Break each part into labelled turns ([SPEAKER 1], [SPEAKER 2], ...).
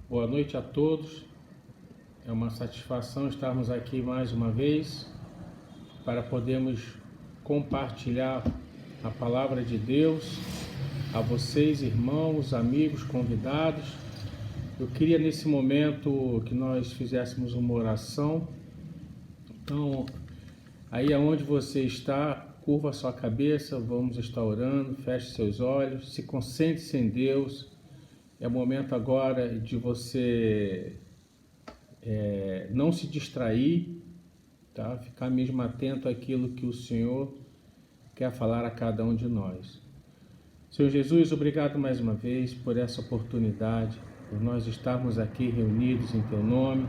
[SPEAKER 1] Boa noite a todos. É uma satisfação estarmos aqui mais uma vez para podermos compartilhar a palavra de Deus a vocês, irmãos, amigos, convidados. Eu queria nesse momento que nós fizéssemos uma oração. Então, aí aonde você está, curva a sua cabeça, vamos estar orando, feche seus olhos, se concentre em Deus. É o momento agora de você não se distrair, tá? Ficar mesmo atento àquilo que o Senhor quer falar a cada um de nós. Senhor Jesus, obrigado mais uma vez por essa oportunidade, por nós estarmos aqui reunidos em Teu nome.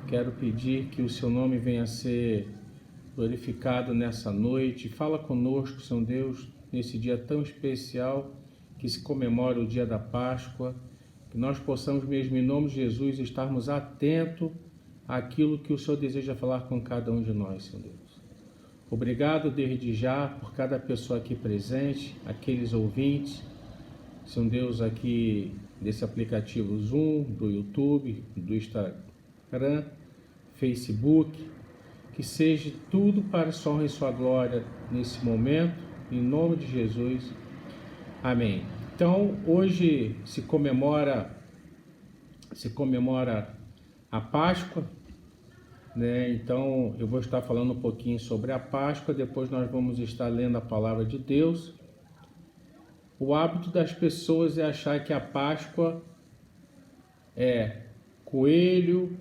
[SPEAKER 1] Quero pedir que o Seu nome venha a ser glorificado nessa noite. Fala conosco, Senhor Deus, nesse dia tão especial que se comemora o dia da Páscoa, que nós possamos mesmo em nome de Jesus estarmos atentos àquilo que o Senhor deseja falar com cada um de nós, Senhor Deus. Obrigado desde já por cada pessoa aqui presente, aqueles ouvintes, Senhor Deus, aqui desse aplicativo Zoom, do YouTube, do Instagram, Facebook, que seja tudo para a sua honra e sua glória nesse momento, em nome de Jesus. Amém. Então, hoje se comemora a Páscoa, né? Então, eu vou estar falando um pouquinho sobre a Páscoa, depois nós vamos estar lendo a palavra de Deus. O hábito das pessoas é achar que a Páscoa é coelho,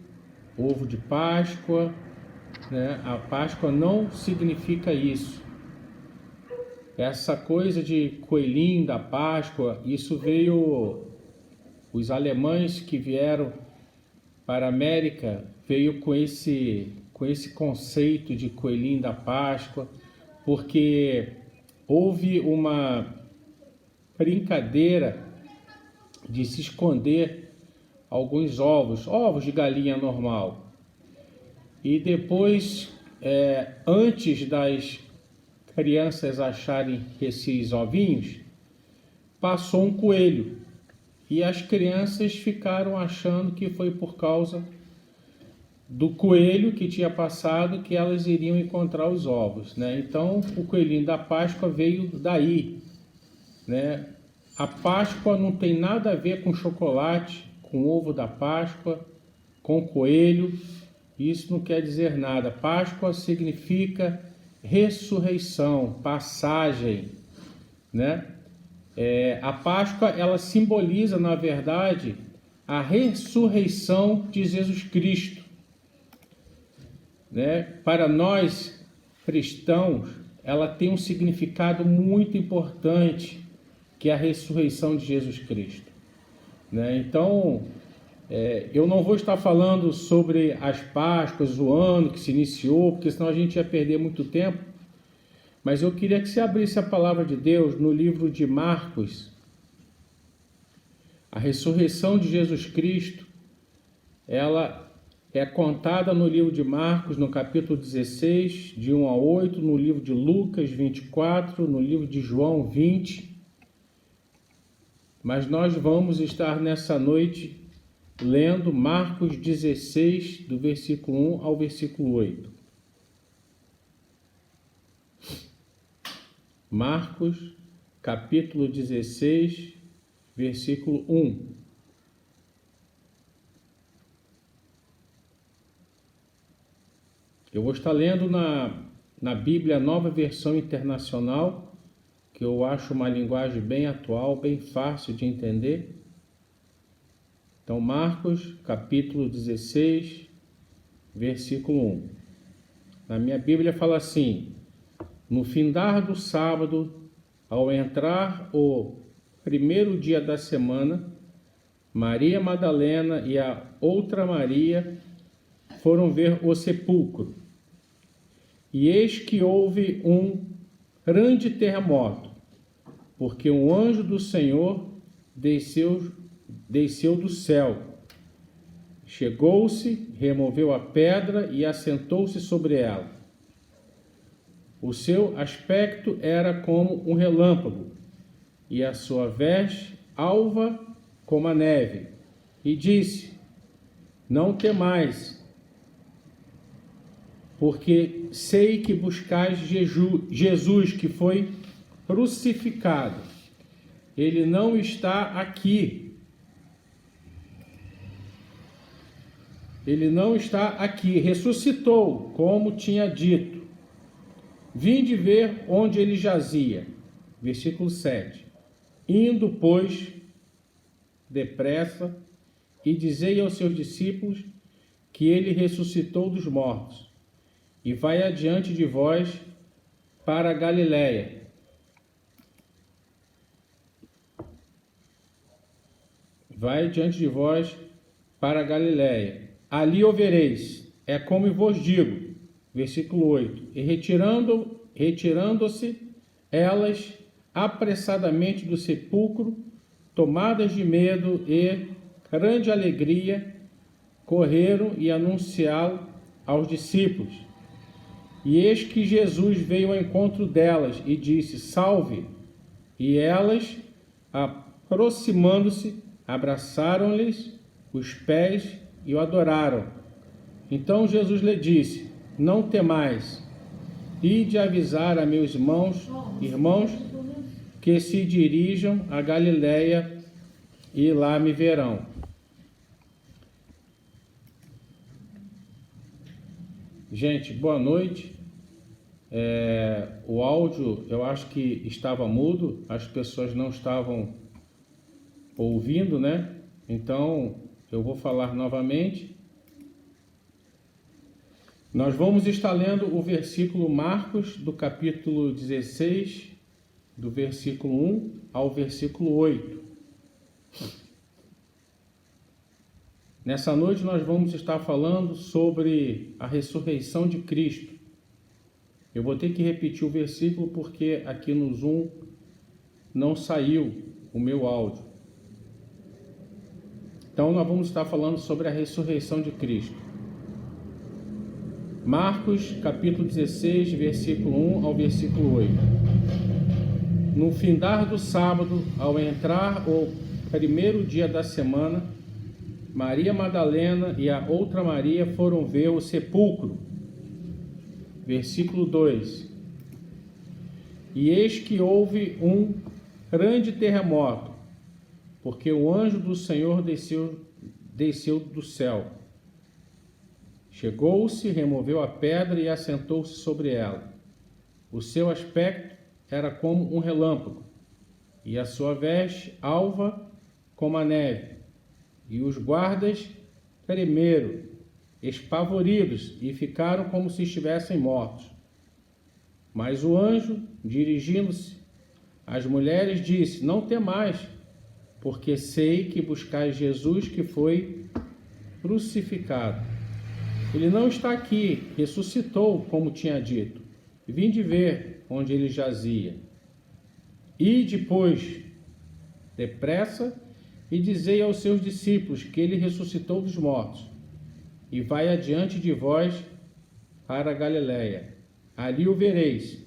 [SPEAKER 1] ovo de Páscoa, né? A Páscoa não significa isso. Essa coisa de coelhinho da Páscoa, isso veio, os alemães que vieram para a América, veio com esse conceito de coelhinho da Páscoa, porque houve uma brincadeira de se esconder alguns ovos de galinha normal. E depois, antes das crianças acharem esses ovinhos, passou um coelho. E as crianças ficaram achando que foi por causa do coelho que tinha passado que elas iriam encontrar os ovos, né? Então, o coelhinho da Páscoa veio daí, né? A Páscoa não tem nada a ver com chocolate, com ovo da Páscoa, com coelho. Isso não quer dizer nada. Páscoa significa ressurreição, passagem, né? A Páscoa, ela simboliza, na verdade, a ressurreição de Jesus Cristo, né? Para nós cristãos, ela tem um significado muito importante, que é a ressurreição de Jesus Cristo, né? Então, eu não vou estar falando sobre as Páscoas, o ano que se iniciou, porque senão a gente ia perder muito tempo. Mas eu queria que você abrisse a palavra de Deus no livro de Marcos. A ressurreição de Jesus Cristo, ela é contada no livro de Marcos, no capítulo 16, de 1 a 8, no livro de Lucas 24, no livro de João 20. Mas nós vamos estar nessa noite lendo Marcos 16, do versículo 1 ao versículo 8. Marcos, capítulo 16, versículo 1. Eu vou estar lendo na Bíblia Nova Versão Internacional, que eu acho uma linguagem bem atual, bem fácil de entender. Então, Marcos, capítulo 16, versículo 1. Na minha Bíblia fala assim: no findar do sábado, ao entrar o primeiro dia da semana, Maria Madalena e a outra Maria foram ver o sepulcro. E eis que houve um grande terremoto, porque um anjo do Senhor desceu do céu. Chegou-se, removeu a pedra e assentou-se sobre ela. O seu aspecto era como um relâmpago, e a sua veste alva como a neve. e disse: não temais, porque sei que buscais Jesus, que foi crucificado. Ele não está aqui. Ele não está aqui. Ressuscitou, como tinha dito. Vinde ver onde ele jazia. Versículo 7. Indo, pois, depressa, e dizei aos seus discípulos que ele ressuscitou dos mortos, e vai adiante de vós para a Galiléia. Vai diante de vós para a Galiléia. Ali o vereis. É como vos digo. Versículo 8. E retirando-se elas apressadamente do sepulcro, tomadas de medo e grande alegria, correram e anunciá-lo aos discípulos. E eis que Jesus veio ao encontro delas e disse: salve! E elas, aproximando-se, abraçaram-lhes os pés e o adoraram. Então Jesus lhe disse: não temais, ide avisar a meus irmãos que se dirijam a Galiléia e lá me verão. Gente, boa noite. O áudio, eu acho que estava mudo, as pessoas não estavam ouvindo, né? Então, eu vou falar novamente. Nós vamos estar lendo o versículo Marcos, do capítulo 16, do versículo 1 ao versículo 8. Nessa noite nós vamos estar falando sobre a ressurreição de Cristo. Eu vou ter que repetir o versículo porque aqui no Zoom não saiu o meu áudio. Então nós vamos estar falando sobre a ressurreição de Cristo. Marcos, capítulo 16, versículo 1 ao versículo 8. No findar do sábado, ao entrar o primeiro dia da semana, Maria Madalena e a outra Maria foram ver o sepulcro. Versículo 2. E eis que houve um grande terremoto, porque o anjo do Senhor desceu do céu. Chegou-se, removeu a pedra e assentou-se sobre ela. O seu aspecto era como um relâmpago, e a sua veste alva como a neve. E os guardas tremeram, espavoridos, e ficaram como se estivessem mortos. Mas o anjo, dirigindo-se às mulheres, disse: não temais, porque sei que buscais Jesus, que foi crucificado. Ele não está aqui, ressuscitou, como tinha dito. Vinde ver onde ele jazia. E depois, depressa, e dizei aos seus discípulos que ele ressuscitou dos mortos, e vai adiante de vós para a Galiléia. Ali o vereis.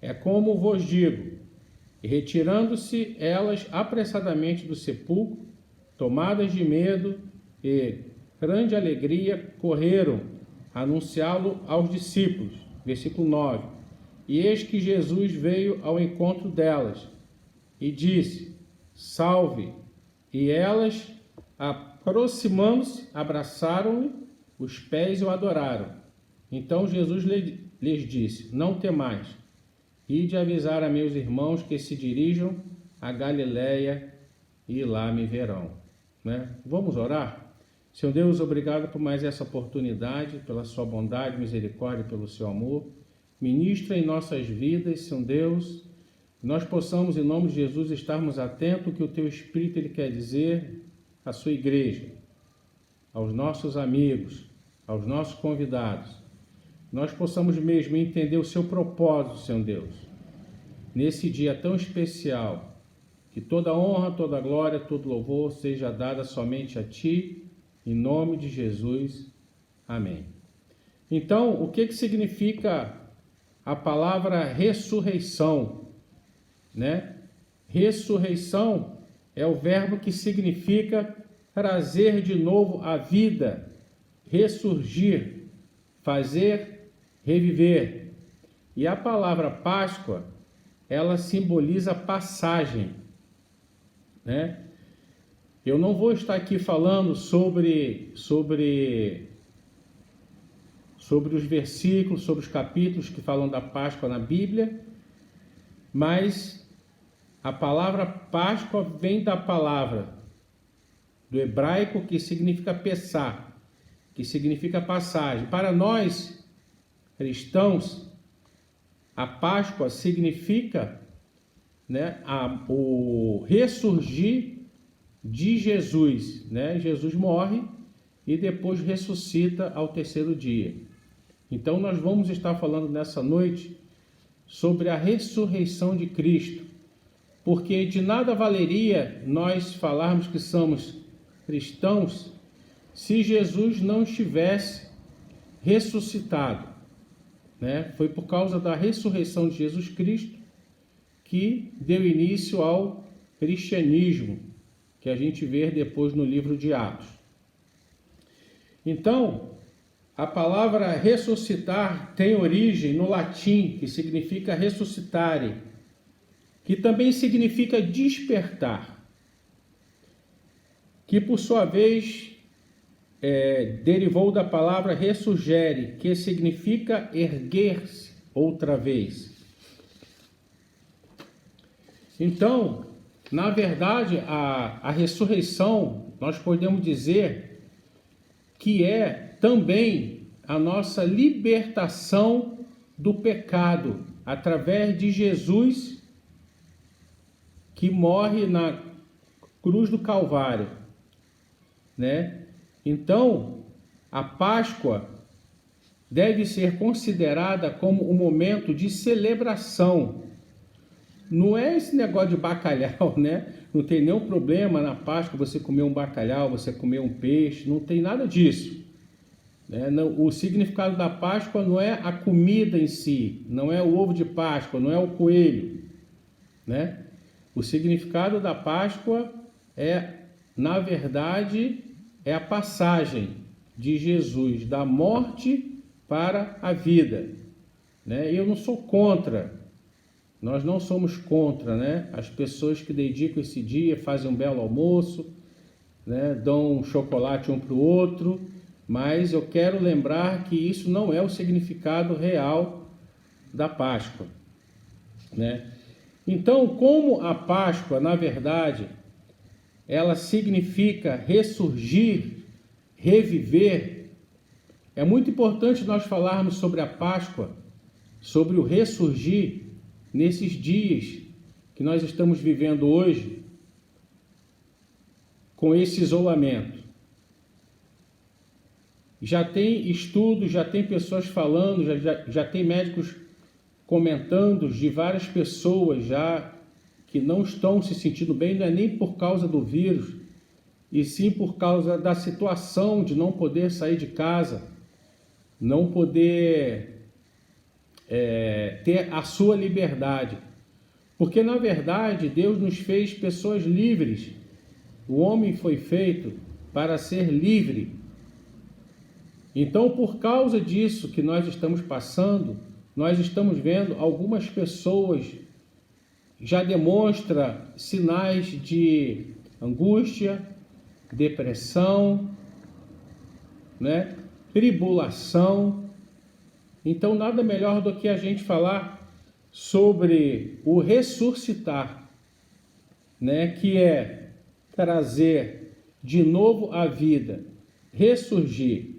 [SPEAKER 1] É como vos digo. E retirando-se elas apressadamente do sepulcro, tomadas de medo e grande alegria, correram a anunciá-lo aos discípulos. Versículo 9. E eis que Jesus veio ao encontro delas e disse: salve! E elas, aproximando-se, abraçaram-lhe os pés e o adoraram. Então Jesus lhes disse: não temais, ide avisar a meus irmãos que se dirijam a Galiléia e lá me verão. Né? Vamos orar? Senhor Deus, obrigado por mais essa oportunidade, pela sua bondade, misericórdia, pelo seu amor. Ministra em nossas vidas, Senhor Deus, nós possamos, em nome de Jesus, estarmos atentos ao que o Teu Espírito ele quer dizer à sua igreja, aos nossos amigos, aos nossos convidados. Nós possamos mesmo entender o Seu propósito, Senhor Deus, nesse dia tão especial, que toda honra, toda glória, todo louvor seja dada somente a Ti, em nome de Jesus. Amém. Então, o que significa a palavra ressurreição? Né? Ressurreição é o verbo que significa trazer de novo a vida, ressurgir, fazer reviver. E a palavra Páscoa, ela simboliza passagem, né? Eu não vou estar aqui falando sobre os versículos, sobre os capítulos que falam da Páscoa na Bíblia, mas a palavra Páscoa vem da palavra do hebraico que significa Pessá, que significa passagem. Para nós, cristãos, a Páscoa significa, né, o ressurgir de Jesus, né? Jesus morre e depois ressuscita ao terceiro dia. Então nós vamos estar falando nessa noite sobre a ressurreição de Cristo, porque de nada valeria nós falarmos que somos cristãos se Jesus não estivesse ressuscitado, né? Foi por causa da ressurreição de Jesus Cristo que deu início ao cristianismo, que a gente vê depois no livro de Atos. Então, a palavra ressuscitar tem origem no latim, que significa ressuscitare, que também significa despertar, que por sua vez derivou da palavra ressurgere, que significa erguer-se outra vez. Então, na verdade, a ressurreição, nós podemos dizer que é também a nossa libertação do pecado, através de Jesus, que morre na cruz do Calvário, né? Então, a Páscoa deve ser considerada como um momento de celebração. Não é esse negócio de bacalhau, né? Não tem nenhum problema na Páscoa você comer um bacalhau, você comer um peixe, não tem nada disso, né? Não, o significado da Páscoa não é a comida em si, não é o ovo de Páscoa, não é o coelho, né? O significado da Páscoa é, na verdade, é a passagem de Jesus da morte para a vida, né? Eu não sou contra, nós não somos contra, né? As pessoas que dedicam esse dia, fazem um belo almoço, né? Dão um chocolate um para o outro, mas eu quero lembrar que isso não é o significado real da Páscoa, né? Então, como a Páscoa, na verdade, ela significa ressurgir, reviver, é muito importante nós falarmos sobre a Páscoa, sobre o ressurgir, nesses dias que nós estamos vivendo hoje, com esse isolamento. Já tem estudos, já tem pessoas falando, já tem médicos comentando de várias pessoas já que não estão se sentindo bem, não é nem por causa do vírus, e sim por causa da situação de não poder sair de casa, não poder ter a sua liberdade. Porque, na verdade, Deus nos fez pessoas livres. O homem foi feito para ser livre. Então, por causa disso que nós estamos passando, nós estamos vendo algumas pessoas já demonstram sinais de angústia, depressão, né? Tribulação. Então, nada melhor do que a gente falar sobre o ressuscitar, né? Que é trazer de novo a vida, ressurgir.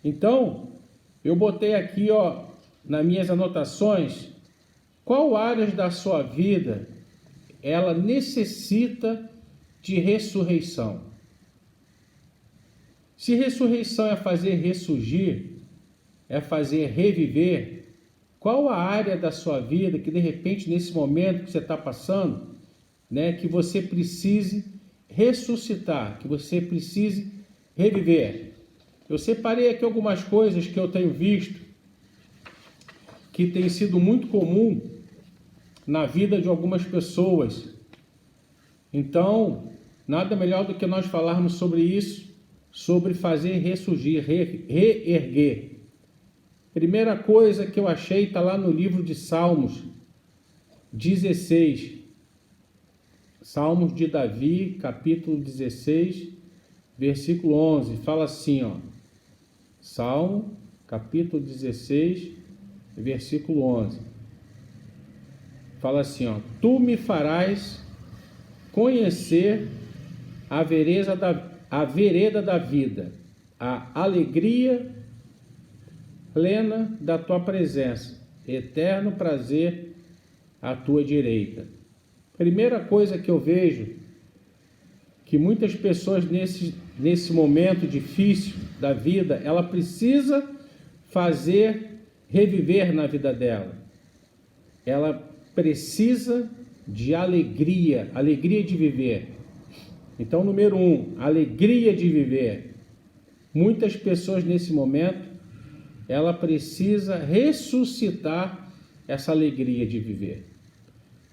[SPEAKER 1] Então, eu botei aqui, ó, nas minhas anotações, qual áreas da sua vida ela necessita de ressurreição. Se ressurreição é fazer ressurgir, é fazer reviver, qual a área da sua vida que de repente nesse momento que você está passando, né, que você precise ressuscitar, que você precise reviver? Eu separei aqui algumas coisas que eu tenho visto que tem sido muito comum na vida de algumas pessoas. Então, nada melhor do que nós falarmos sobre isso, sobre fazer ressurgir, reerguer. Primeira coisa que eu achei está lá no livro de Salmos 16. Salmos de Davi, capítulo 16, versículo 11. Fala assim, ó. Salmo, capítulo 16, versículo 11. Fala assim, ó. Tu me farás conhecer a vereda da vida, a alegria plena da tua presença, eterno prazer à tua direita. Primeira coisa que eu vejo, que muitas pessoas nesse momento difícil da vida, ela precisa fazer reviver na vida dela. Ela precisa de alegria, alegria de viver. Então, número 1, alegria de viver. Muitas pessoas nesse momento, ela precisa ressuscitar essa alegria de viver.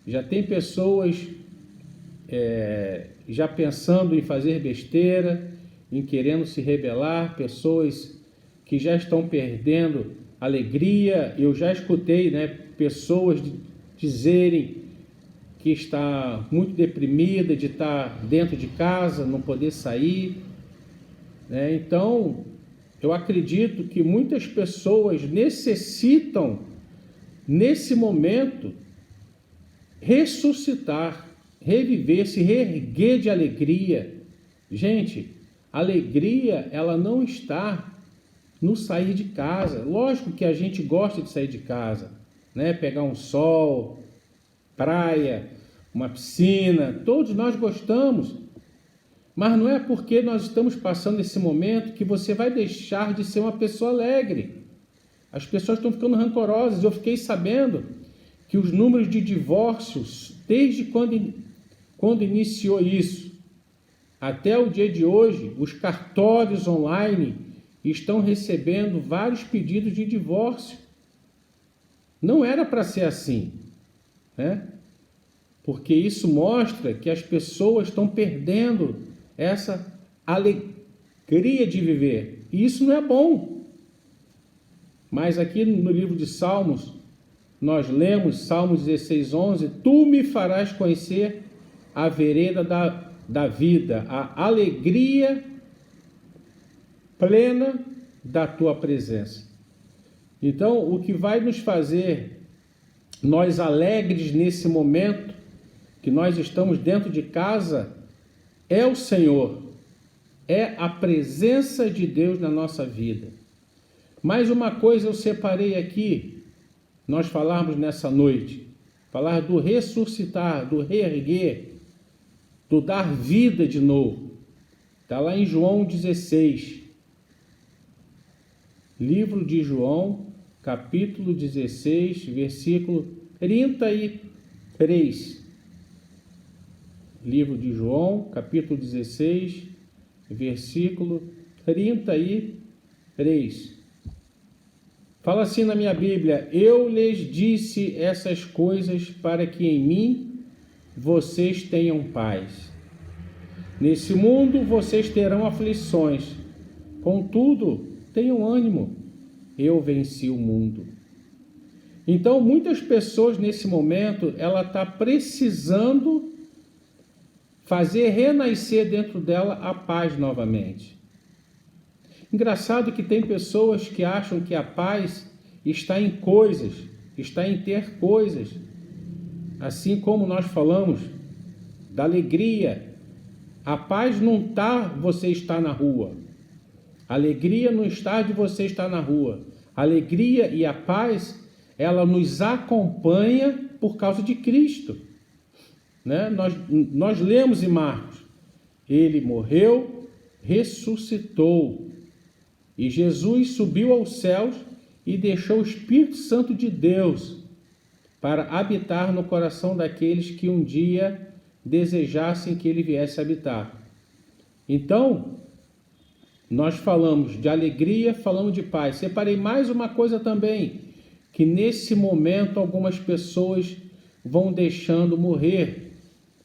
[SPEAKER 1] Já tem pessoas já pensando em fazer besteira, em querendo se rebelar, pessoas que já estão perdendo alegria. Eu já escutei, pessoas dizerem que está muito deprimida de estar dentro de casa, não poder sair. Então, eu acredito que muitas pessoas necessitam, nesse momento, ressuscitar, reviver, se reerguer de alegria. Gente, alegria, ela não está no sair de casa. Lógico que a gente gosta de sair de casa, pegar um sol, praia, uma piscina, todos nós gostamos. Mas não é porque nós estamos passando esse momento que você vai deixar de ser uma pessoa alegre. As pessoas estão ficando rancorosas. Eu fiquei sabendo que os números de divórcios, desde quando iniciou isso, até o dia de hoje, os cartórios online estão recebendo vários pedidos de divórcio. Não era para ser assim, porque isso mostra que as pessoas estão perdendo essa alegria de viver. E isso não é bom. Mas aqui no livro de Salmos, nós lemos Salmos 16, 11, tu me farás conhecer a vereda da vida, a alegria plena da tua presença. Então, o que vai nos fazer nós alegres nesse momento que nós estamos dentro de casa é o Senhor, é a presença de Deus na nossa vida. Mais uma coisa eu separei aqui, nós falarmos nessa noite, falar do ressuscitar, do reerguer, do dar vida de novo. Está lá em João 16, livro de João, capítulo 16, versículo 33. Livro de João, capítulo 16, versículo 33. Fala assim na minha Bíblia: eu lhes disse essas coisas para que em mim vocês tenham paz. Nesse mundo vocês terão aflições, contudo, tenham ânimo, eu venci o mundo. Então, muitas pessoas nesse momento, ela está precisando fazer renascer dentro dela a paz novamente. Engraçado que tem pessoas que acham que a paz está em coisas, está em ter coisas. Assim como nós falamos da alegria, a paz não está você estar na rua. A alegria não está de você estar na rua. A alegria e a paz, ela nos acompanha por causa de Cristo. Nós lemos em Marcos, ele morreu, ressuscitou, e Jesus subiu aos céus e deixou o Espírito Santo de Deus para habitar no coração daqueles que um dia desejassem que ele viesse habitar. Então, nós falamos de alegria, falamos de paz. Separei mais uma coisa também, que nesse momento algumas pessoas vão deixando morrer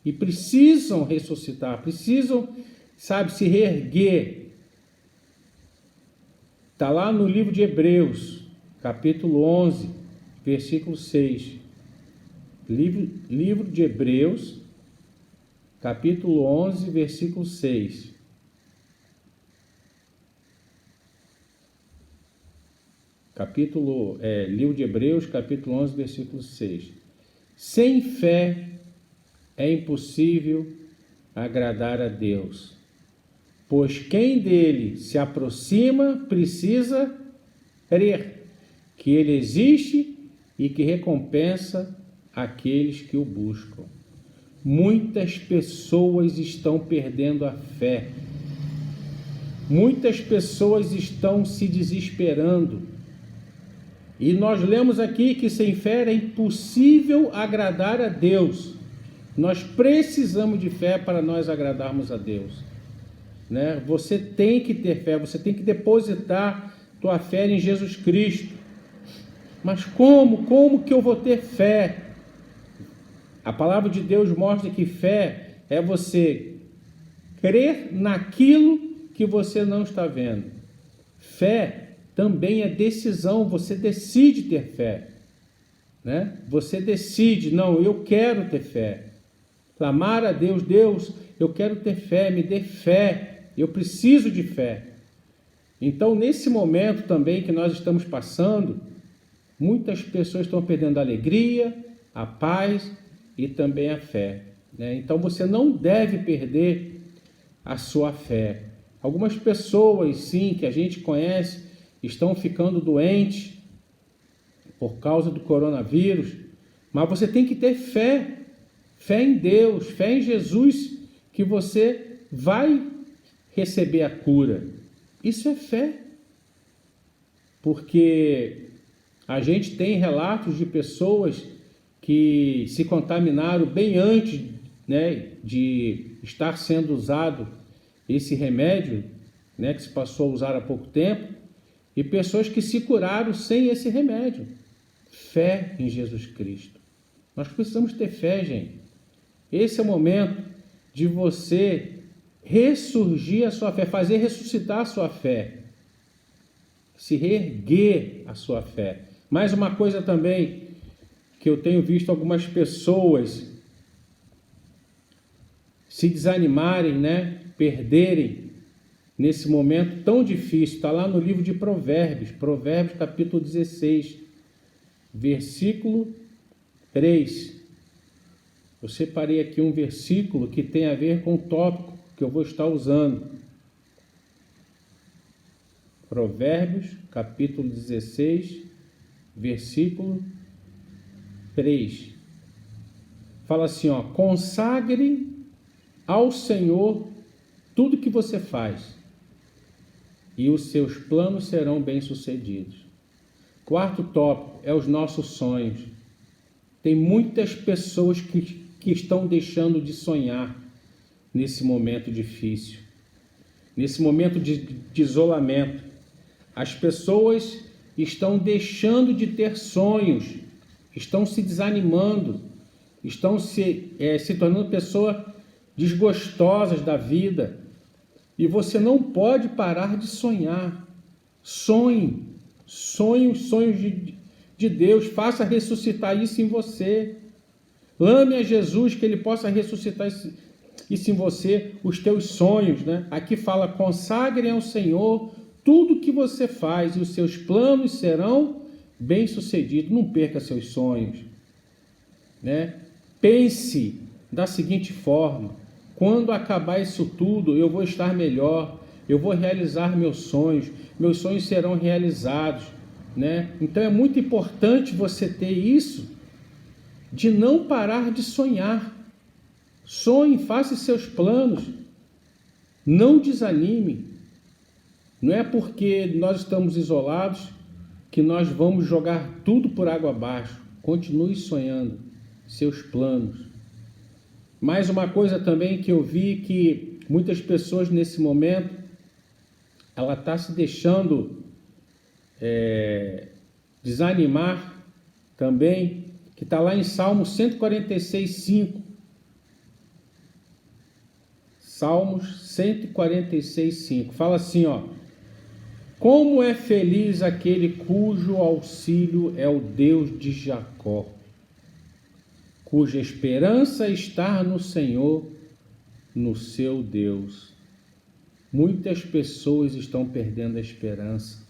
[SPEAKER 1] e precisam ressuscitar, precisam, sabe, se reerguer. Está lá no livro de Hebreus, capítulo 11, versículo 6. Livro de Hebreus, capítulo 11, versículo 6. Livro de Hebreus, capítulo 11, versículo 6. Sem fé é impossível agradar a Deus, pois quem dele se aproxima precisa crer que ele existe e que recompensa aqueles que o buscam. Muitas pessoas estão perdendo a fé. Muitas pessoas estão se desesperando. E nós lemos aqui que sem fé é impossível agradar a Deus. Nós precisamos de fé para nós agradarmos a Deus, né? Você tem que ter fé, você tem que depositar tua fé em Jesus Cristo. Mas como que eu vou ter fé? A palavra de Deus mostra que fé é você crer naquilo que você não está vendo. Fé também é decisão, você decide ter fé, né? Você decide, não, eu quero ter fé. Clamar a Deus, Deus, eu quero ter fé, me dê fé, eu preciso de fé. Então, nesse momento também que nós estamos passando, muitas pessoas estão perdendo a alegria, a paz e também a fé, né? Então, você não deve perder a sua fé. Algumas pessoas, sim, que a gente conhece, estão ficando doentes por causa do coronavírus, mas você tem que ter fé, fé em Deus, fé em Jesus, que você vai receber a cura. Isso é fé, porque a gente tem relatos de pessoas que se contaminaram bem antes, né, de estar sendo usado esse remédio, né, que se passou a usar há pouco tempo, e pessoas que se curaram sem esse remédio. Fé em Jesus Cristo. Nós precisamos ter fé, gente. Esse é o momento de você ressurgir a sua fé, fazer ressuscitar a sua fé, se reerguer a sua fé. Mais uma coisa também que eu tenho visto algumas pessoas se desanimarem, né? Perderem nesse momento tão difícil. Está lá no livro de Provérbios, Provérbios capítulo 16, versículo 3. Eu separei aqui um versículo que tem a ver com o tópico que eu vou estar usando. Provérbios capítulo 16, versículo 3. Fala assim, ó: consagre ao Senhor tudo que você faz, e os seus planos serão bem-sucedidos. Quarto tópico é os nossos sonhos. Tem muitas pessoas que estão deixando de sonhar nesse momento difícil, nesse momento de isolamento. As pessoas estão deixando de ter sonhos, estão se desanimando, estão se tornando pessoas desgostosas da vida. E você não pode parar de sonhar. Sonhe os sonhos de Deus, faça ressuscitar isso em você. Clame a Jesus que Ele possa ressuscitar isso em você, os teus sonhos, né? Aqui fala: consagre ao Senhor tudo que você faz e os seus planos serão bem-sucedidos. Não perca seus sonhos, né? Pense da seguinte forma: quando acabar isso tudo, eu vou estar melhor, eu vou realizar meus sonhos serão realizados, né? Então é muito importante você ter isso, de não parar de sonhar. Sonhe, faça seus planos, não desanime. Não é porque nós estamos isolados que nós vamos jogar tudo por água abaixo. Continue sonhando seus planos. Mais uma coisa também que eu vi, que muitas pessoas nesse momento, ela está se deixando desanimar também, que está lá em Salmo 146, 5. Salmos 146, 5. Fala assim, ó: como é feliz aquele cujo auxílio é o Deus de Jacó, cuja esperança está no Senhor, no seu Deus. Muitas pessoas estão perdendo a esperança.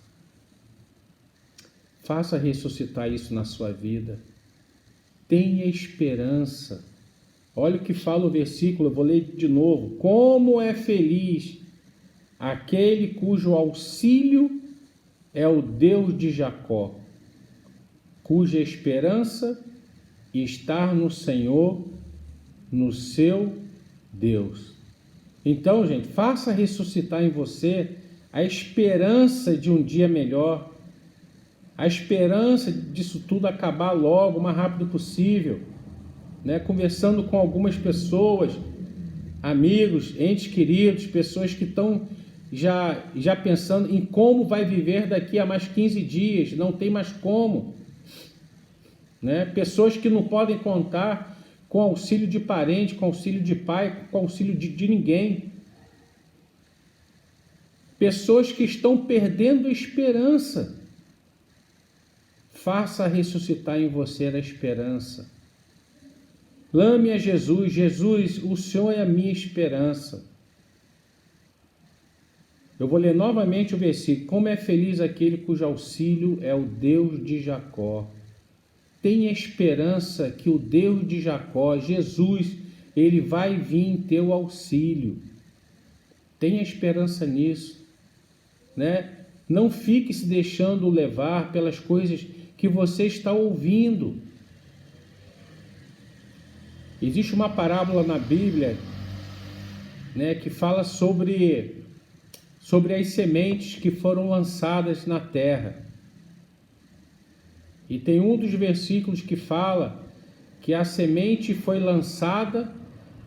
[SPEAKER 1] Faça ressuscitar isso na sua vida. Tenha esperança. Olha o que fala o versículo, eu vou ler de novo. Como é feliz aquele cujo auxílio é o Deus de Jacó, cuja esperança está no Senhor, no seu Deus. Então, gente, faça ressuscitar em você a esperança de um dia melhor, a esperança disso tudo acabar logo, o mais rápido possível, né? Conversando com algumas pessoas, amigos, entes queridos, pessoas que estão já pensando em como vai viver daqui a mais 15 dias, não tem mais como, né? Pessoas que não podem contar com auxílio de parente, com auxílio de pai, com auxílio de ninguém. Pessoas que estão perdendo a esperança. Faça ressuscitar em você a esperança. Clame a Jesus: Jesus, o Senhor é a minha esperança. Eu vou ler novamente o versículo. Como é feliz aquele cujo auxílio é o Deus de Jacó. Tenha esperança que o Deus de Jacó, Jesus, ele vai vir em teu auxílio. Tenha esperança nisso, né? Não fique se deixando levar pelas coisas que você está ouvindo. Existe uma parábola na Bíblia, né, que fala sobre as sementes que foram lançadas na terra. E tem um dos versículos que fala que a semente foi lançada,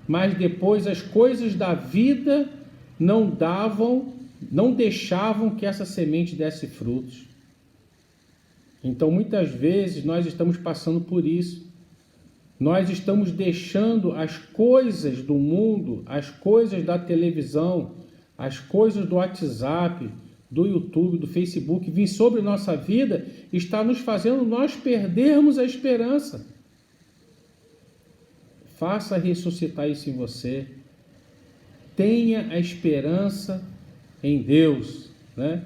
[SPEAKER 1] mas depois as coisas da vida não deixavam que essa semente desse frutos. Então, muitas vezes, nós estamos passando por isso. Nós estamos deixando as coisas do mundo, as coisas da televisão, as coisas do WhatsApp, do YouTube, do Facebook, vir sobre nossa vida, está nos fazendo nós perdermos a esperança. Faça ressuscitar isso em você. Tenha a esperança em Deus, né?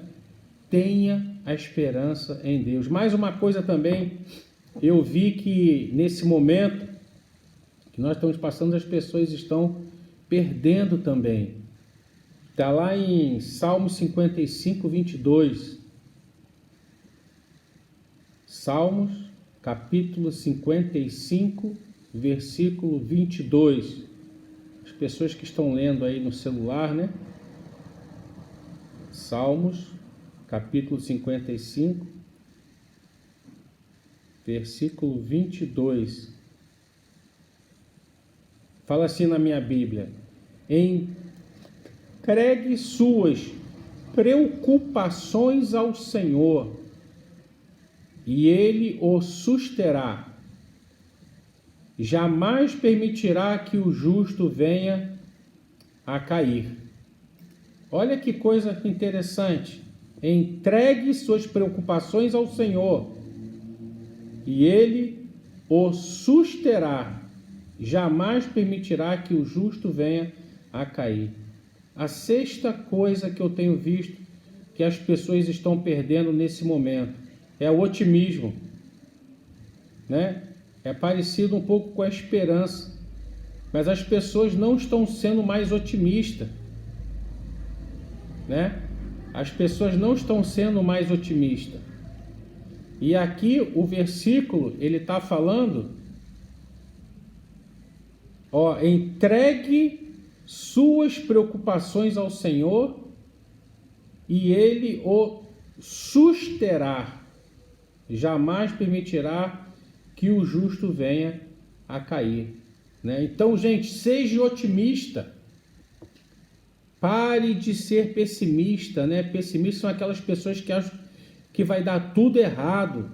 [SPEAKER 1] Tenha a esperança em Deus. Mais uma coisa também, eu vi que nesse momento que nós estamos passando, as pessoas estão perdendo também. Está lá em Salmo 55, 22. Salmos, capítulo 55, versículo 22. As pessoas que estão lendo aí no celular, né? Salmos, capítulo 55, versículo 22. Fala assim na minha Bíblia: entregue suas preocupações ao Senhor, e Ele o susterá. Jamais permitirá que o justo venha a cair. Olha que coisa interessante. Entregue suas preocupações ao Senhor, e Ele o susterá. Jamais permitirá que o justo venha a cair. A sexta coisa que eu tenho visto que as pessoas estão perdendo nesse momento é o otimismo, né? É parecido um pouco com a esperança, mas as pessoas não estão sendo mais otimistas, né? As pessoas não estão sendo mais otimistas. E aqui o versículo, ele está falando, entregue suas preocupações ao Senhor e Ele o susterá. Jamais permitirá que o justo venha a cair, né? Então, gente, seja otimista. Pare de ser pessimista, né? Pessimistas são aquelas pessoas que acham que vai dar tudo errado.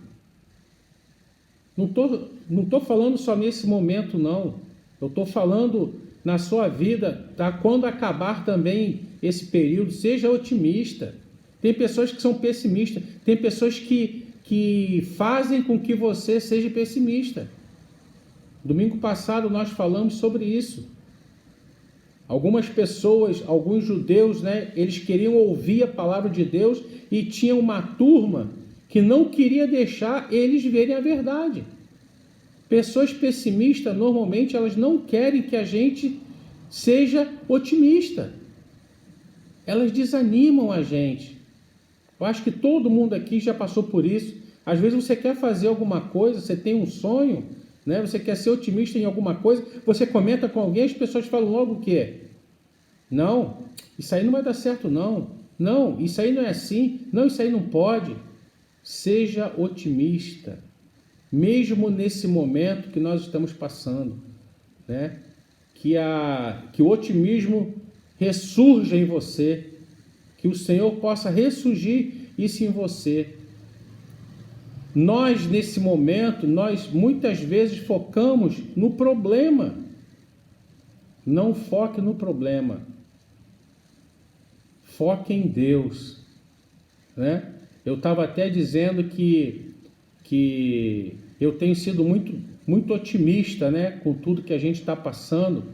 [SPEAKER 1] Não tô falando só nesse momento, não. Eu estou falando na sua vida, tá? Quando acabar também esse período, seja otimista. Tem pessoas que são pessimistas, tem pessoas que fazem com que você seja pessimista. Domingo passado nós falamos sobre isso. Algumas pessoas, alguns judeus, né, eles queriam ouvir a palavra de Deus e tinha uma turma que não queria deixar eles verem a verdade. Pessoas pessimistas, normalmente, elas não querem que a gente seja otimista. Elas desanimam a gente. Eu acho que todo mundo aqui já passou por isso. Às vezes você quer fazer alguma coisa, você tem um sonho, né? Você quer ser otimista em alguma coisa, você comenta com alguém, as pessoas falam logo o quê? Não, isso aí não vai dar certo, não. Não, isso aí não é assim. Não, isso aí não pode. Seja otimista, mesmo nesse momento que nós estamos passando, né? Que o otimismo ressurja em você, que o Senhor possa ressurgir isso em você. Nós, nesse momento, nós muitas vezes focamos no problema. Não foque no problema. Foque em Deus, né? Eu estava até dizendo que eu tenho sido muito otimista, né? Com tudo que a gente está passando,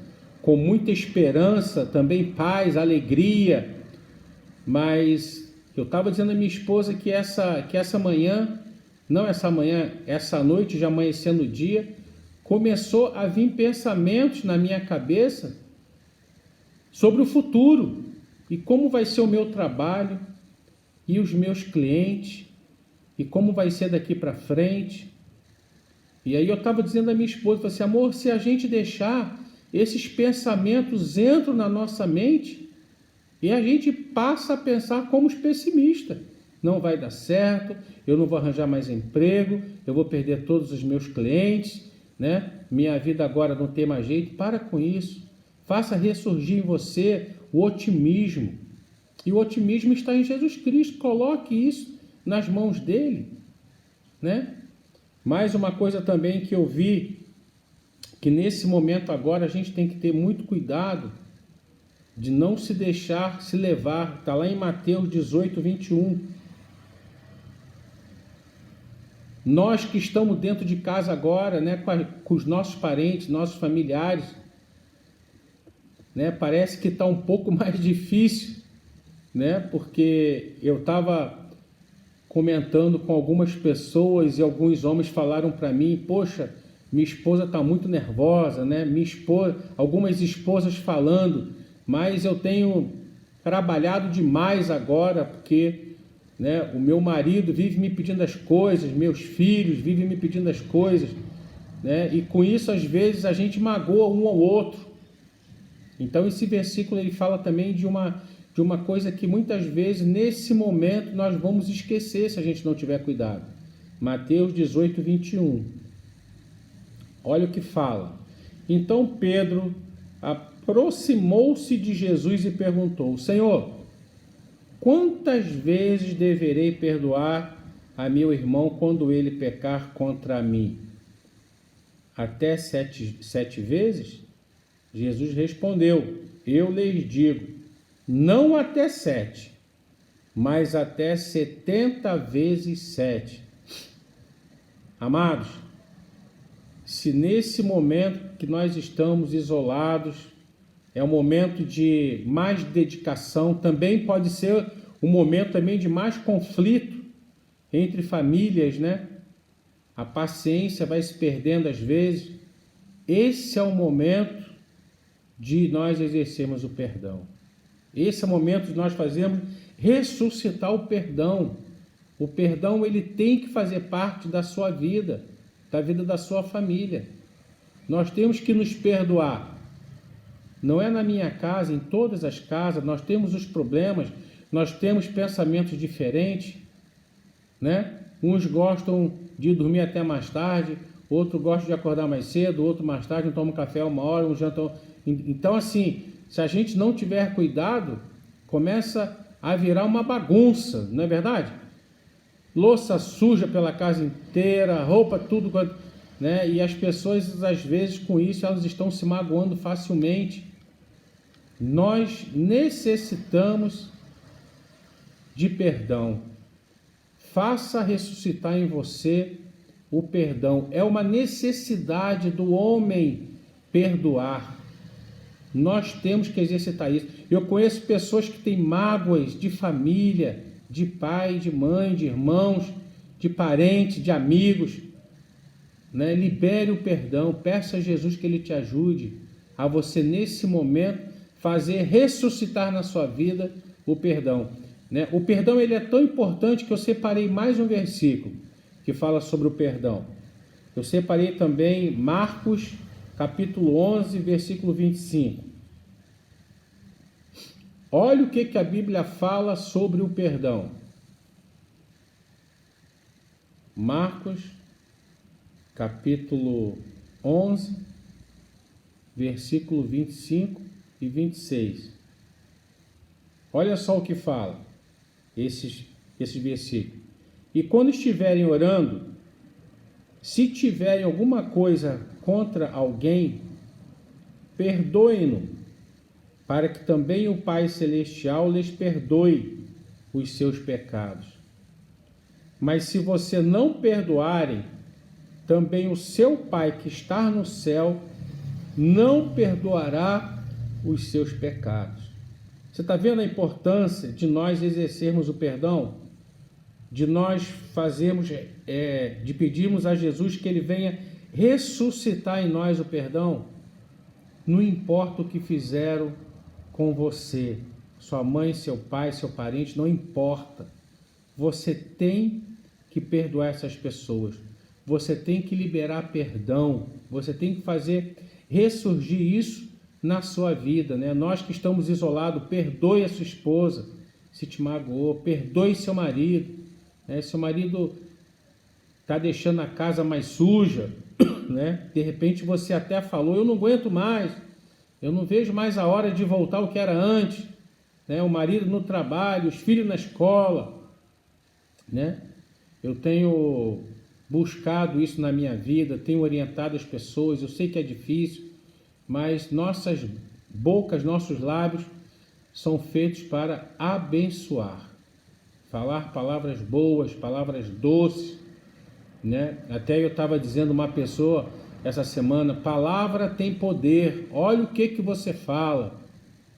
[SPEAKER 1] com muita esperança, também paz, alegria. Mas eu estava dizendo à minha esposa que essa manhã, não essa manhã, essa noite, já amanhecendo o dia, começou a vir pensamentos na minha cabeça sobre o futuro e como vai ser o meu trabalho e os meus clientes e como vai ser daqui para frente. E aí eu estava dizendo à minha esposa, falei assim, amor, se a gente deixar esses pensamentos entram na nossa mente e a gente passa a pensar como os pessimistas. Não vai dar certo, eu não vou arranjar mais emprego, eu vou perder todos os meus clientes, né? Minha vida agora não tem mais jeito. Para com isso. Faça ressurgir em você o otimismo. E o otimismo está em Jesus Cristo. Coloque isso nas mãos dele, né? Mais uma coisa também que eu vi, que nesse momento agora a gente tem que ter muito cuidado de não se deixar se levar. Está lá em Mateus 18, 21. Nós que estamos dentro de casa agora, né, com os nossos parentes, nossos familiares, né, parece que está um pouco mais difícil, né, porque eu estava comentando com algumas pessoas e alguns homens falaram para mim, poxa, minha esposa está muito nervosa, né, algumas esposas falando, mas eu tenho trabalhado demais agora, porque, né, o meu marido vive me pedindo as coisas, meus filhos vivem me pedindo as coisas, né, e com isso às vezes a gente magoa um ao outro. Então esse versículo ele fala também de uma coisa que muitas vezes nesse momento nós vamos esquecer se a gente não tiver cuidado. Mateus 18, 21. Olha o que fala. Então Pedro aproximou-se de Jesus e perguntou, Senhor, quantas vezes deverei perdoar a meu irmão quando ele pecar contra mim? Até sete vezes? Jesus respondeu, eu lhes digo, não até 7, mas até 70 vezes 7. Amados, se nesse momento que nós estamos isolados, é um momento de mais dedicação, também pode ser um momento também de mais conflito entre famílias, né? A paciência vai se perdendo às vezes. Esse é o momento de nós exercermos o perdão. Esse é o momento de nós fazermos ressuscitar o perdão. O perdão ele tem que fazer parte da sua vida, da vida da sua família. Nós temos que nos perdoar. Não é na minha casa, em todas as casas, nós temos os problemas, nós temos pensamentos diferentes, né? Uns gostam de dormir até mais tarde, outro gosta de acordar mais cedo, outro mais tarde, um toma um café 1 hora, um janta. Então, assim, se a gente não tiver cuidado, começa a virar uma bagunça, não é verdade? Louça suja pela casa inteira, roupa, tudo. né? E as pessoas, às vezes, com isso, elas estão se magoando facilmente. Nós necessitamos de perdão. Faça ressuscitar em você o perdão. É uma necessidade do homem perdoar. Nós temos que exercitar isso. Eu conheço pessoas que têm mágoas de família, de pai, de mãe, de irmãos, de parentes, de amigos, né? Libere o perdão, peça a Jesus que Ele te ajude a você, nesse momento, fazer ressuscitar na sua vida o perdão, né? O perdão, ele é tão importante que eu separei mais um versículo que fala sobre o perdão. Eu separei também Marcos, capítulo 11, versículo 25. Olha o que a Bíblia fala sobre o perdão. Marcos, capítulo 11, versículo 25 e 26. Olha só o que fala esses versículos. E quando estiverem orando, se tiverem alguma coisa contra alguém, perdoem-no, para que também o Pai Celestial lhes perdoe os seus pecados. Mas se você não perdoarem, também o seu Pai que está no céu não perdoará os seus pecados. Você está vendo a importância de nós exercermos o perdão? De nós fazermos, de pedirmos a Jesus que Ele venha ressuscitar em nós o perdão? Não importa o que fizeram com você, sua mãe, seu pai, seu parente, não importa. Você tem que perdoar essas pessoas. Você tem que liberar perdão. Você tem que fazer ressurgir isso na sua vida, né? Nós que estamos isolados, perdoe a sua esposa se te magoou, perdoe seu marido, né? Seu marido está deixando a casa mais suja, né? De repente você até falou, eu não aguento mais, eu não vejo mais a hora de voltar ao que era antes, né? O marido no trabalho, os filhos na escola, né? Eu tenho buscado isso na minha vida, tenho orientado as pessoas, eu sei que é difícil, mas nossas bocas, nossos lábios são feitos para abençoar, falar palavras boas, palavras doces, né? Até eu estava dizendo uma pessoa essa semana, palavra tem poder, olha o que você fala,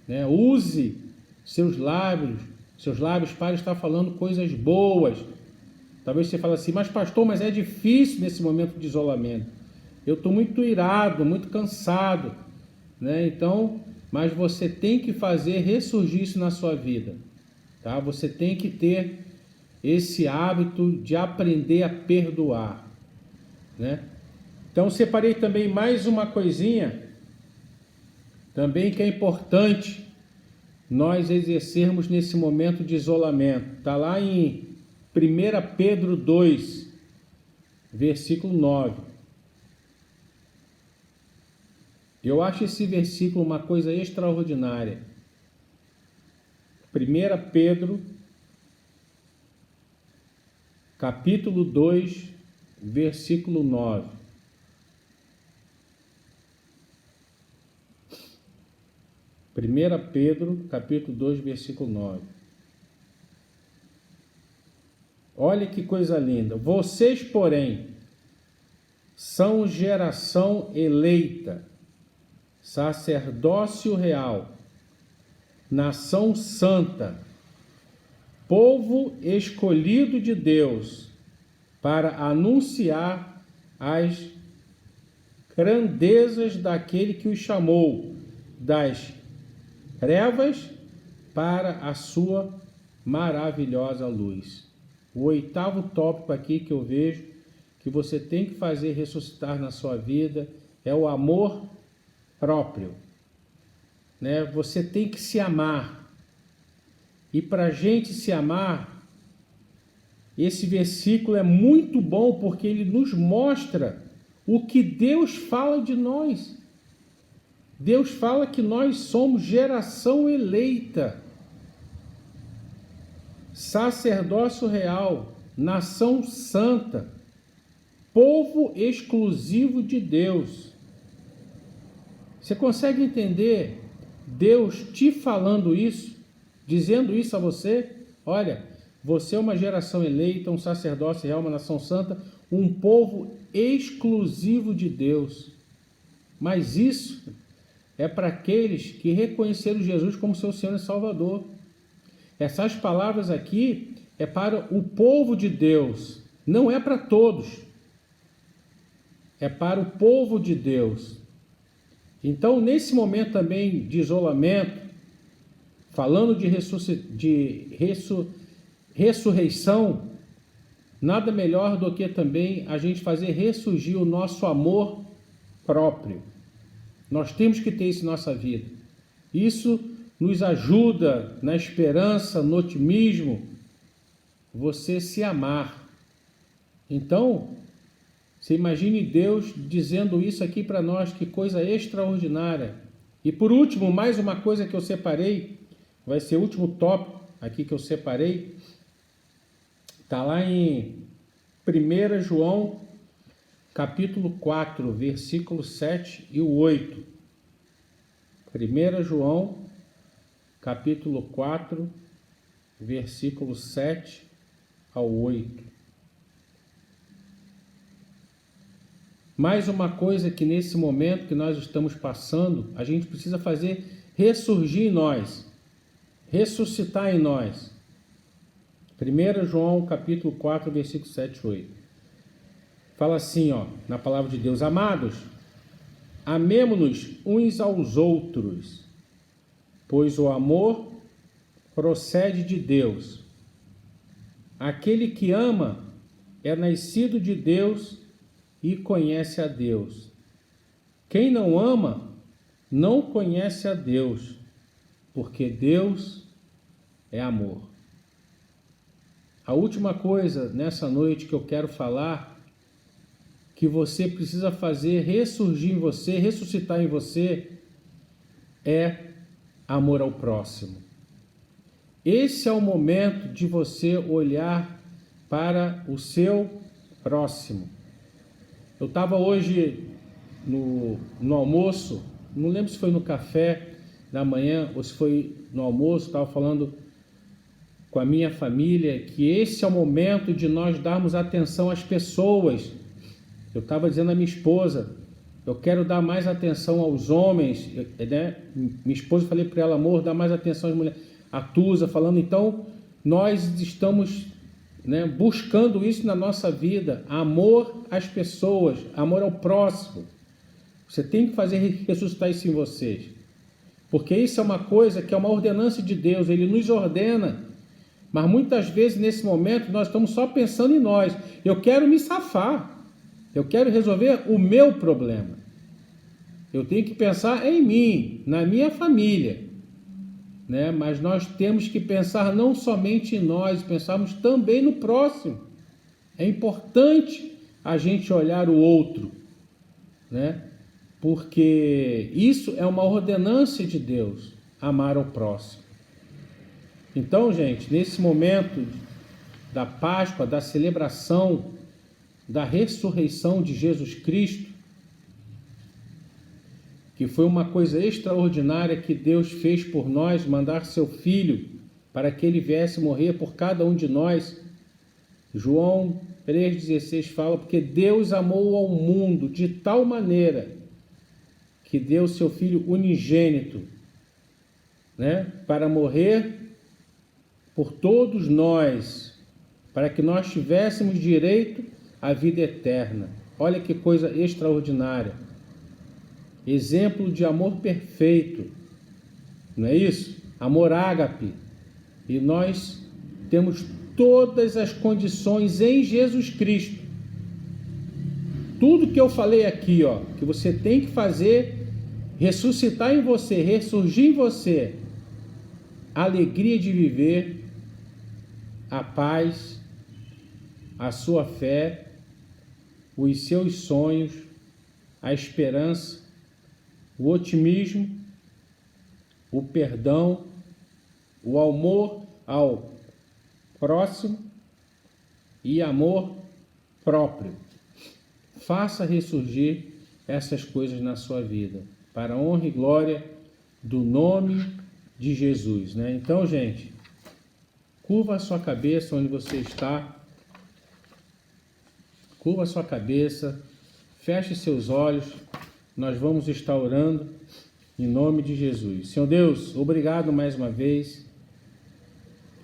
[SPEAKER 1] né? Use seus lábios para estar falando coisas boas. Talvez você fale assim, mas pastor, mas é difícil nesse momento de isolamento. Eu estou muito irado, muito cansado, né? Então, mas você tem que fazer ressurgir isso na sua vida, tá? Você tem que ter esse hábito de aprender a perdoar, né? Então, separei também mais uma coisinha, também que é importante nós exercermos nesse momento de isolamento. Está lá em 1 Pedro 2, versículo 9. Eu acho esse versículo uma coisa extraordinária. 1 Pedro, capítulo 2, versículo 9. Primeira Pedro, capítulo 2, versículo 9. Olha que coisa linda. Vocês, porém, são geração eleita, sacerdócio real, nação santa, povo escolhido de Deus, para anunciar as grandezas daquele que os chamou das trevas para a sua maravilhosa luz. O oitavo tópico aqui que eu vejo que você tem que fazer ressuscitar na sua vida é o amor próprio, né? Você tem que se amar. E para a gente se amar, esse versículo é muito bom porque ele nos mostra o que Deus fala de nós. Deus fala que nós somos geração eleita, sacerdócio real, nação santa, povo exclusivo de Deus. Você consegue entender Deus te falando isso, dizendo isso a você? Olha, você é uma geração eleita, um sacerdócio real, uma nação santa, um povo exclusivo de Deus. Mas isso é para aqueles que reconheceram Jesus como seu Senhor e Salvador. Essas palavras aqui é para o povo de Deus, não é para todos. É para o povo de Deus. Então, nesse momento também de isolamento, falando de ressurreição, nada melhor do que também a gente fazer ressurgir o nosso amor próprio. Nós temos que ter isso em nossa vida. Isso nos ajuda na esperança, no otimismo, você se amar. Então, você imagine Deus dizendo isso aqui para nós, que coisa extraordinária. E por último, mais uma coisa que eu separei, vai ser o último tópico aqui que eu separei, está lá em 1 João, capítulo 4, versículos 7 e 8. 1 João, capítulo 4, versículos 7 ao 8. Mais uma coisa que nesse momento que nós estamos passando, a gente precisa fazer ressurgir em nós, ressuscitar em nós. 1 João capítulo 4, versículo 7 e 8. Fala assim, na palavra de Deus: amados, amemo-nos uns aos outros, pois o amor procede de Deus. Aquele que ama é nascido de Deus e conhece a Deus. Quem não ama não conhece a Deus, porque Deus é amor. A última coisa nessa noite que eu quero falar, que você precisa fazer ressurgir em você, ressuscitar em você, é amor ao próximo. Esse é o momento de você olhar para o seu próximo. Eu estava hoje no almoço, não lembro se foi no café da manhã ou se foi no almoço, estava falando com a minha família que esse é o momento de nós darmos atenção às pessoas. Eu estava dizendo à minha esposa, eu quero dar mais atenção aos homens, né? Minha esposa, falei para ela, amor, dá mais atenção às mulheres. A Tusa falando, então nós estamos, né, buscando isso na nossa vida, amor às pessoas, amor ao próximo. Você tem que fazer ressuscitar isso em vocês, porque isso é uma coisa que é uma ordenança de Deus, Ele nos ordena, mas muitas vezes nesse momento nós estamos só pensando em nós. Eu quero me safar, eu quero resolver o meu problema, eu tenho que pensar em mim, na minha família, né? Mas nós temos que pensar não somente em nós, pensarmos também no próximo. É importante a gente olhar o outro, né? Porque isso é uma ordenança de Deus, amar ao próximo. Então, gente, nesse momento da Páscoa, da celebração da ressurreição de Jesus Cristo, que foi uma coisa extraordinária que Deus fez por nós, mandar seu Filho para que ele viesse morrer por cada um de nós. João 3,16 fala, porque Deus amou ao mundo de tal maneira que deu seu Filho unigênito, né, para morrer por todos nós, para que nós tivéssemos direito à vida eterna. Olha que coisa extraordinária. Exemplo de amor perfeito, não é isso? Amor ágape. E nós temos todas as condições em Jesus Cristo. Tudo que eu falei aqui, que você tem que fazer, ressuscitar em você, ressurgir em você, a alegria de viver, a paz, a sua fé, os seus sonhos, a esperança, o otimismo, o perdão, o amor ao próximo e amor próprio. faça ressurgir essas coisas na sua vida, para a honra e glória do nome de Jesus, né? Então, gente, curva a sua cabeça onde você está, curva a sua cabeça, feche seus olhos, nós vamos estar orando em nome de Jesus. Senhor Deus, obrigado mais uma vez,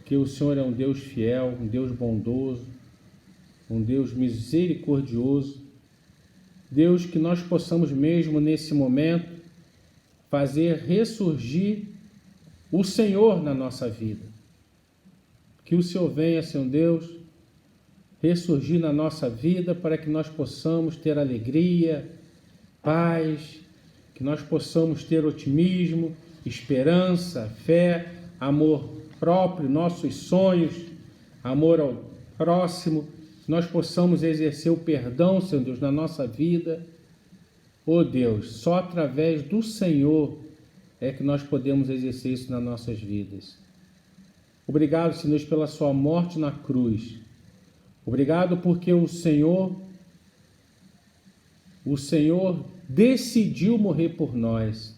[SPEAKER 1] que o Senhor é um Deus fiel, um Deus bondoso, um Deus misericordioso. Deus, que nós possamos mesmo nesse momento fazer ressurgir o Senhor na nossa vida. Que o Senhor venha, Senhor Deus, ressurgir na nossa vida para que nós possamos ter alegria, paz, que nós possamos ter otimismo, esperança, fé, amor próprio, nossos sonhos, amor ao próximo, que nós possamos exercer o perdão, Senhor Deus, na nossa vida. Oh Deus, só através do Senhor é que nós podemos exercer isso nas nossas vidas. Obrigado, Senhor Deus, pela sua morte na cruz. Obrigado porque o Senhor decidiu morrer por nós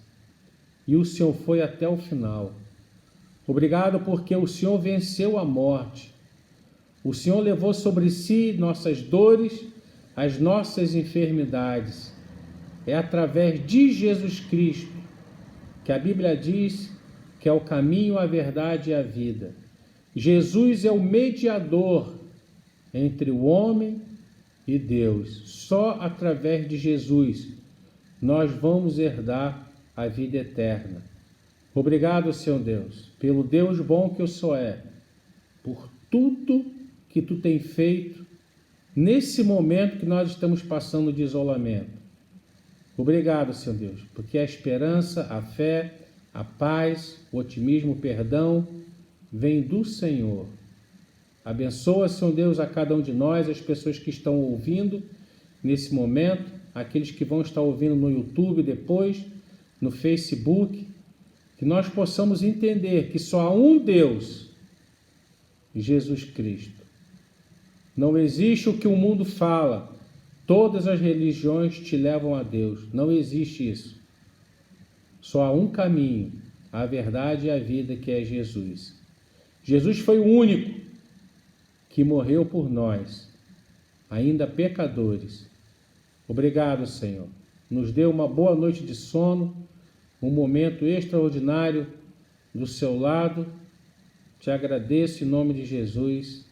[SPEAKER 1] e o Senhor foi até o final. Obrigado porque o Senhor venceu a morte. O Senhor levou sobre si nossas dores, as nossas enfermidades. É através de Jesus Cristo que a Bíblia diz que é o caminho, a verdade e a vida. Jesus é o mediador entre o homem e Deus. Só através de Jesus nós vamos herdar a vida eterna. Obrigado, Senhor Deus, pelo Deus bom que o Senhor é, por tudo que tu tem feito nesse momento que nós estamos passando de isolamento. Obrigado, Senhor Deus, porque a esperança, a fé, a paz, o otimismo, o perdão vem do Senhor. Abençoa, Senhor Deus, a cada um de nós, as pessoas que estão ouvindo nesse momento, aqueles que vão estar ouvindo no YouTube depois, no Facebook, que nós possamos entender que só há um Deus, Jesus Cristo. Não existe o que o mundo fala, todas as religiões te levam a Deus. Não existe isso. Só há um caminho, a verdade e a vida, que é Jesus. Jesus foi o único que morreu por nós, ainda pecadores. Obrigado, Senhor. Nos dê uma boa noite de sono, um momento extraordinário do seu lado. Te agradeço em nome de Jesus.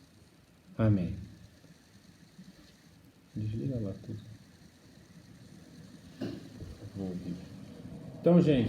[SPEAKER 1] Amém. Desliga lá tudo. Então, gente,